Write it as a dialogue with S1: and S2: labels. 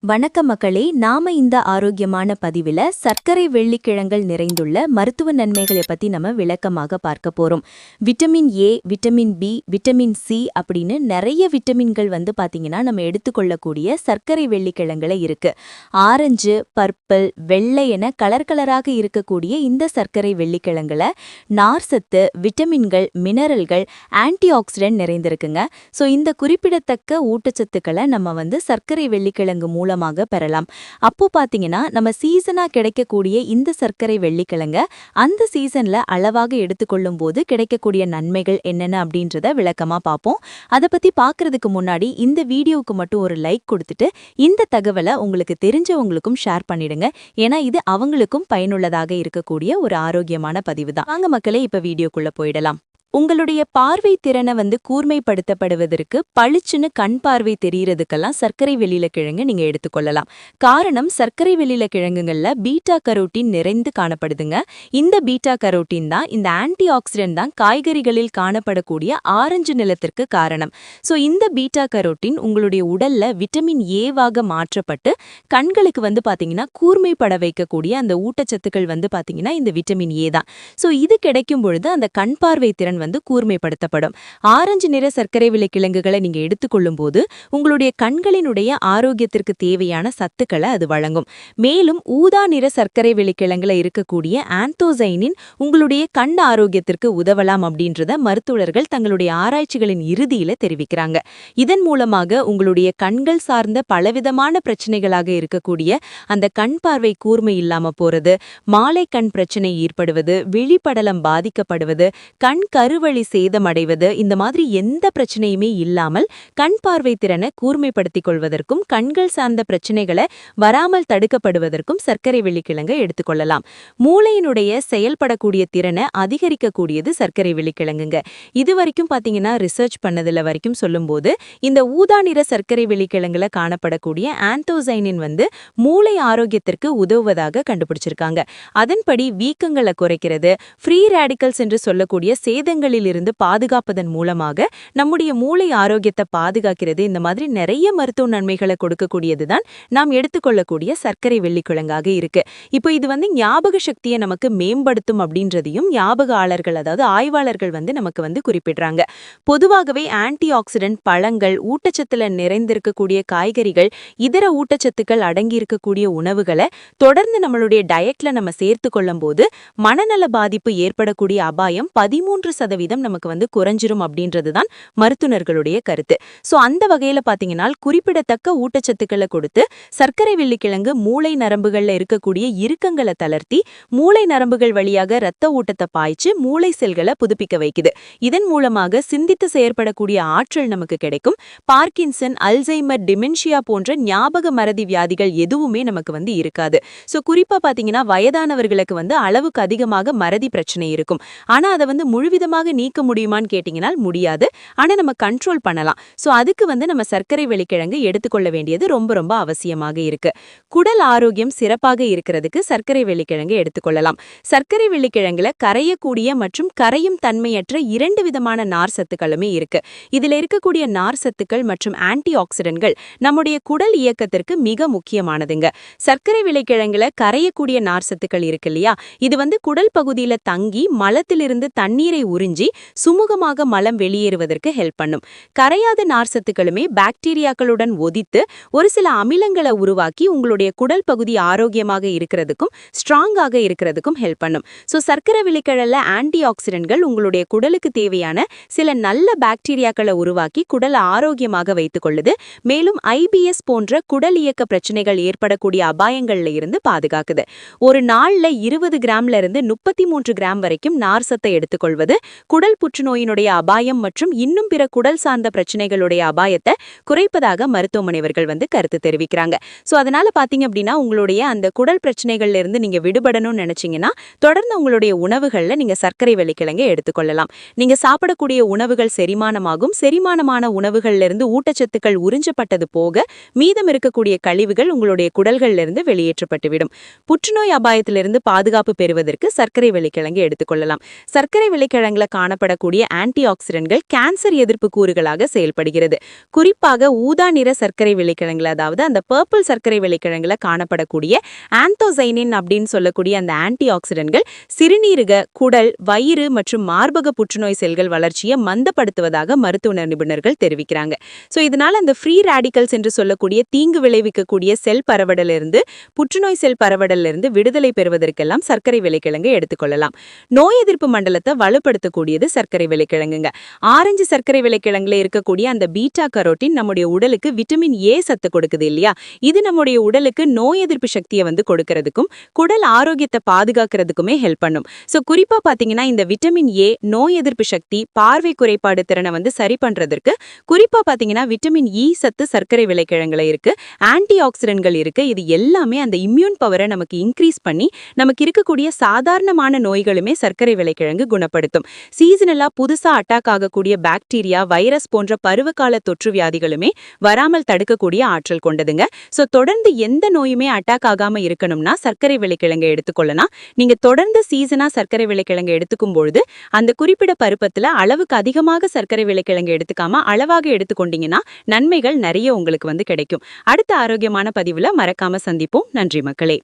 S1: வணக்கம் மக்களே, நாம இந்த ஆரோக்கியமான பதிவில சர்க்கரை வெள்ளிக்கிழங்கள் நிறைந்துள்ள மருத்துவ நன்மைகளை பத்தி நம்ம விளக்கமாக பார்க்க போறோம். Vitamin A, vitamin B, vitamin C அப்படின்னு நிறைய விட்டமின்கள் பாத்தீங்கன்னா நம்ம எடுத்துக்கொள்ளக்கூடிய சர்க்கரை வெள்ளிக்கிழங்குல இருக்கு. ஆரஞ்சு, பர்பிள், வெள்ளை என கலர் கலராக இருக்கக்கூடிய இந்த சர்க்கரை வெள்ளிக்கிழங்குல நார்சத்து, விட்டமின்கள், மினரல்கள், ஆன்டி ஆக்சிடென்ட் நிறைந்திருக்குங்க. ஸோ இந்த குறிப்பிடத்தக்க ஊட்டச்சத்துக்களை நம்ம சர்க்கரை வெள்ளிக்கிழங்கு மூலமாக பெறலாம். அப்போ பாத்தீங்கன்னா நம்ம சீசனா கிடைக்கக்கூடிய இந்த சர்க்கரை வெள்ளிக்கிழங்க அந்த சீசன்ல அளவாக எடுத்துக்கொள்ளும் போது கிடைக்கக்கூடிய நன்மைகள் என்னென்ன அப்படின்றத விளக்கமா பார்ப்போம். அதை பத்தி பார்க்கறதுக்கு முன்னாடி இந்த வீடியோவுக்கு மட்டும் ஒரு லைக் கொடுத்துட்டு இந்த தகவலை உங்களுக்கு தெரிஞ்சவங்களுக்கும் ஷேர் பண்ணிடுங்க. ஏன்னா இது அவங்களுக்கும் பயனுள்ளதாக இருக்கக்கூடிய ஒரு ஆரோக்கியமான பதிவு தான். வாங்க மக்களே, இப்ப வீடியோக்குள்ள போயிடலாம். உங்களுடைய பார்வை திறனை கூர்மைப்படுத்தப்படுவதற்கு பளிச்சுன்னு கண் பார்வை தெரியறதுக்கெல்லாம் சர்க்கரை வெள்ளிக்கிழங்கு நீங்க எடுத்துக்கொள்ளலாம். காரணம், சர்க்கரை வெள்ளிக்கிழங்குகள்ல பீட்டா கரோட்டின் நிறைந்து காணப்படுதுங்க. இந்த பீட்டா கரோட்டின் தான், இந்த ஆன்டி ஆக்சிடென்ட் தான் காய்கறிகளில் காணப்படக்கூடிய ஆரஞ்சு நிறத்திற்கு காரணம். ஸோ இந்த பீட்டா கரோட்டின் உங்களுடைய உடல்ல விட்டமின் ஏவாக மாற்றப்பட்டு கண்களுக்கு பாத்தீங்கன்னா கூர்மைப்பட வைக்கக்கூடிய அந்த ஊட்டச்சத்துக்கள் பாத்தீங்கன்னா இந்த விட்டமின் ஏ தான். ஸோ இது கிடைக்கும் பொழுது அந்த கண் பார்வை திறன் கூர்மைப்படுத்தப்படும். ஆரஞ்சு நிற சர்க்கரை வெள்ளிக்கிழங்குகளை நீங்க எடுத்துக்கொள்ளும் போது உங்களுடைய கண்களினுடைய ஆரோக்கியத்திற்கு தேவையான சத்துக்களை அது வழங்கும். மேலும் ஊதா நிற சர்க்கரை வெள்ளிக்கிழங்குல இருக்கக்கூடிய ஆந்தோசைனின் உங்களுடைய கண் ஆரோக்கியத்திற்கு உதவலாம் அப்படின்றத மருத்துவர்கள் தங்களுடைய ஆராய்ச்சிகளின் இறுதியில தெரிவிக்கிறாங்க. இதன் மூலமாக உங்களுடைய கண்கள் சார்ந்த பலவிதமான பிரச்சனைகளாக இருக்கக்கூடிய அந்த கண் பார்வை கூர்மை இல்லாம போறது, மாலை கண் பிரச்சனை ஏற்படுவது, விழிப்படலம் பாதிக்கப்படுவது, கண் கருவழி சேதமடைவது, இந்த மாதிரி எந்த பிரச்சனையுமே இல்லாமல் கண் பார்வை திறனை கூர்மைப்படுத்திக் கொள்வதற்கும் கண்கள் சார்ந்த பிரச்சனைகளை வராமல் தடுக்கப்படுவதற்கும் சர்க்கரை வெள்ளிக்கிழங்கை எடுத்துக்கொள்ளலாம். மூளையினுடைய செயல்படக்கூடிய திறனை அதிகரிக்கக்கூடியது சர்க்கரை வெள்ளிக்கிழங்குங்க. இது வரைக்கும் பாத்தீங்கன்னா ரிசர்ச் பண்ணதுல வரைக்கும் சொல்லும்போது இந்த ஊதா நிற சர்க்கரை வெள்ளிக்கிழங்குல காணப்படக்கூடிய ஆந்தோசைனின் மூளை ஆரோக்கியத்திற்கு உதவுவதாக கண்டுபிடிச்சிருக்காங்க. அதன்படி வீக்கங்களை குறைக்கிறது, ஃப்ரீ ரேடிக்கல்ஸ் என்று சொல்லக்கூடிய சேதங்களில் இருந்து பாதுகாப்பதன் மூலமாக நம்முடைய மூளை ஆரோக்கியத்தை பாதுகாக்கிறது. இந்த மாதிரி நிறைய மருத்துவ நன்மைகளை கொடுக்கக்கூடியதுதான் நாம் எடுத்துக்கொள்ளக்கூடிய சர்க்கரை வெள்ளிக்கிழங்காக இருக்கு. இப்போ இது ஞாபக சக்தியை நமக்கு மேம்படுத்தும் அப்படின்றதையும் ஞாபகாளர்கள், அதாவது ஆய்வாளர்கள் நமக்கு குறிப்பிடுறாங்க. பொதுவாகவே ஆன்டி ஆக்சிடென்ட் பழங்கள், ஊட்டச்சத்துல நிறைந்திருக்கக்கூடிய காய்கறிகள், இதர ஊட்டச்சத்துக்கள் அடங்கி இருக்கக்கூடிய உணவுகளை தொடர்ந்து நம்மளுடைய டயட்ல நம்ம சேர்த்து கொள்ளும் போது மனநல பாதிப்பு ஏற்படக்கூடிய அபாயம் 13% நமக்கு குறைஞ்சிரும் அப்படின்றதுதான் மருத்துவர்களுடைய கருத்து. சோ அந்த வகையில பாத்தீங்கன்னா குறிப்பிடத்தக்க ஊட்டச்சத்துக்களை கொடுத்து சர்க்கரை வெள்ளிக்கிழங்கு மூளை நரம்புகள்ல இருக்கக்கூடிய இறுக்கங்களை தளர்த்தி மூளை நரம்புகள் வழியாக இரத்த ஊட்டத்தை பாய்ச்சி மூளை செல்களை புதுப்பிக்க வைக்குது. இதன் மூலமாக சிந்தித்து செயற்படக்கூடிய ஆற்றல் நமக்கு கிடைக்கும். பார்க்கின்சன், அல்சைமர், டிமென்ஷியா போன்ற ஞாபக மறதி வியாதிகள் எதுவுமே நமக்கு இருக்காது. சோ குறிப்பா பாத்தீங்கன்னா வயதானவர்களுக்கு அளவுக்கு அதிகமாக மறதி பிரச்சனை இருக்கும். ஆனா அதை முழுவிதமாக நீக்க முடியுமான்னு கேட்டீங்கன்னா முடியாது. ஆனா நம்ம கண்ட்ரோல் பண்ணலாம். சோ அதுக்கு நம்ம சர்க்கரை வெள்ளிக்கிழங்கு எடுத்துக்கொள்ள வேண்டியது ரொம்ப ரொம்ப அவசியமாக இருக்கு. குடல் ஆரோக்கியம் சிறப்பாக இருக்கிறதுக்கு சர்க்கரை வெள்ளிக்கிழங்கு எடுத்துக்கொள்ளலாம். சர்க்கரை வெள்ளிக்கிழங்குல கரையக்கூடிய மற்றும் கரையும் தன்மையற்ற 2 விதமான நார் சத்துக்களுமே இருக்கு. இதுல இருக்கக்கூடிய நார் சத்துக்கள் மற்றும் ஆன்டி ஆக்சிடென்ட்கள் நம்முடைய குடல் இயக்கத்திற்கு மிக முக்கியமானதுங்க. சர்க்கரை வெள்ளிக்கிழங்குல கரையக்கூடிய நார் சத்துக்கள் இருக்கு இல்லையா, இது குடல் பகுதியில தங்கி மலத்திலிருந்து தண்ணீரை உறிஞ்சி சுமூகமாக மலம் வெளியேறுவதற்கு ஹெல்ப் பண்ணும். கரையாத நார்சத்துக்களுமே பாக்டீரியாக்களுடன் ஒதித்து ஒரு சில அமிலங்களை உருவாக்கி உங்களுடைய குடல் பகுதி ஆரோக்கியமாக இருக்கிறதுக்கும் ஸ்ட்ராங்காக இருக்கிறதுக்கும் ஹெல்ப் பண்ணும். சோ சர்க்கரை வெள்ளிக்கிழங்குல ஆன்டி ஆக்சிடென்ட்கள் உங்களுடைய குடலுக்கு தேவையான சில நல்ல பாக்டீரியாக்களை உருவாக்கி குடல் ஆரோக்கியமாக வைத்துக் கொள்ளுது. மேலும் IBS போன்ற குடல் இயக்க பிரச்சனைகள் ஏற்படக்கூடிய அபாயங்கள்ல இருந்து பாதுகாக்குது. ஒரு நாள்ல 20 கிராம்ல இருந்து 33 கிராம் வரைக்கும் நார்சத்தை எடுத்துக்கொள்வது குடல் புற்றுநோயினுடைய அபாயம் மற்றும் இன்னும் பிற குடல் சார்ந்த பிரச்சனைகளுடைய அபாயத்தை குறைப்பதாக மருத்துவ முனைவர்கள் கருத்து தெரிவிக்கிறாங்க. சோ அதனால பாத்தீங்க அப்படின்னா உங்களுடைய அந்த குடல் பிரச்சனைகள்ல இருந்து நீங்க விடுபடணும்னு நினைச்சீங்கன்னா தொடர்ந்து உங்களுடைய உணவுகள்ல நீங்க சர்க்கரை வெள்ளிக்கிழங்கை எடுத்துக்கொள்ளலாம். நீங்க சாப்பிடக்கூடிய உணவுகள் செரிமானமாகும். செரிமானமான உணவுகள்ல இருந்து ஊட்டச்சத்துக்கள் உறிஞ்சப்பட்டது போக மீதம் இருக்கக்கூடிய கழிவுகள் உங்களுடைய குடல்கள்ல இருந்து வெளியேற்றப்பட்டுவிடும். புற்றுநோய் அபாயத்திலிருந்து பாதுகாப்பு பெறுவதற்கு சர்க்கரை வெள்ளிக்கிழங்கு எடுத்துக்கொள்ளலாம். சர்க்கரை வெள்ளிக்கிழங்குல
S2: காணப்படக்கூடிய ஆன்டி ஆக்சிடென்ட்கள் கேன்சர் எதிர்ப்பு கூறுகளாக செயல்படுகிறது. குறிப்பாக ஊதா நிற சர்க்கரை விளைக்கிழங்குல, அதாவது அந்த பர்பிள் சர்க்கரை விளைக்கிழங்குல காணப்படக்கூடிய ஆந்தோசைனின் அப்படின்னு சொல்லக்கூடிய அந்த ஆன்டி ஆக்சிடென்ட்கள் சிறுநீரக, குடல், வயிறு மற்றும் மார்பக புற்றுநோய் செல்கள் வளர்ச்சியை மந்தப்படுத்துவதாக மருத்துவ நிபுணர்கள் தெரிவிக்கிறாங்க. ஸோ இதனால அந்த ஃப்ரீ ரேடிக்கல்ஸ் என்று சொல்லக்கூடிய தீங்கு விளைவிக்கக்கூடிய செல் பரவடலிருந்து, புற்றுநோய் செல் பரவடலிருந்து விடுதலை பெறுவதற்கெல்லாம் சர்க்கரை விளைக்கிழங்கு எடுத்துக்கொள்ளலாம். நோய் எதிர்ப்பு மண்டலத்தை வலுப்படுத்தக்கூடியது சர்க்கரை விளைக்கிழங்குங்க. ஆரஞ்சு சர்க்கரை விளைக்கிழங்குல இருக்கக்கூடிய அந்த பீட்டா கரோட்டின் நம்முடைய உடலுக்கு விட்டமின் ஏ சத்து கொடுக்குது இல்லையா? இது நம்முடைய உடலுக்கு நோய் எதிர்ப்பு சக்தியை கொடுக்கறதுக்கும் குடல் ஆரோக்கியத்தை பாதுகாக்கிறதுக்குமே ஹெல்ப் பண்ணும். ஸோ குறிப்பா பாத்தீங்கன்னா இந்த விட்டமின் ஏ நோய் எதிர்ப்பு சக்தி, பார்வை குறைபாடு திறனை சரி பண்றதற்கு குறிப்பா பாத்தீங்கன்னா விட்டமின் இ சத்து சர்க்கரை விளைக்கிழங்குல இருக்கு, ஆன்டி ஆக்சிடென்ட்கள் இருக்கு. இது எல்லாமே அந்த இம்யூன் பவரை நமக்கு இன்க்ரீஸ் பண்ணி நமக்கு இருக்கக்கூடிய சாதாரணமான நோய்களுமே சர்க்கரை விளைக்கிழங்கு குணப்படுத்தும். சீசனலா புதுசா அட்டாக் ஆகக்கூடிய பாக்டீரியா, வைரஸ் போன்ற பருவகால தொற்று வியாதிகளுமே வராமல் தடுக்கக்கூடிய ஆற்றல் கொண்டதுங்க. ஸோ தொடர்ந்து எந்த நோயுமே அட்டாக் ஆகாம இருக்கணும்னா சர்க்கரை விளைக்கிழங்கை எடுத்துக்கொள்ளலாம். நீங்க தொடர்ந்து சீசனா சர்க்கரை விளைக்கிழங்கை எடுத்துக்கும் பொழுது அந்த குறிப்பிட்ட பருப்பத்துல அளவுக்கு அதிகமாக சர்க்கரை விளைக்கிழங்கை எடுத்துக்காம அளவாக எடுத்துக்கொண்டீங்கன்னா நன்மைகள் நிறைய உங்களுக்கு கிடைக்கும். அடுத்த ஆரோக்கியமான பதிவுல மறக்காம சந்திப்போம். நன்றி மக்களே.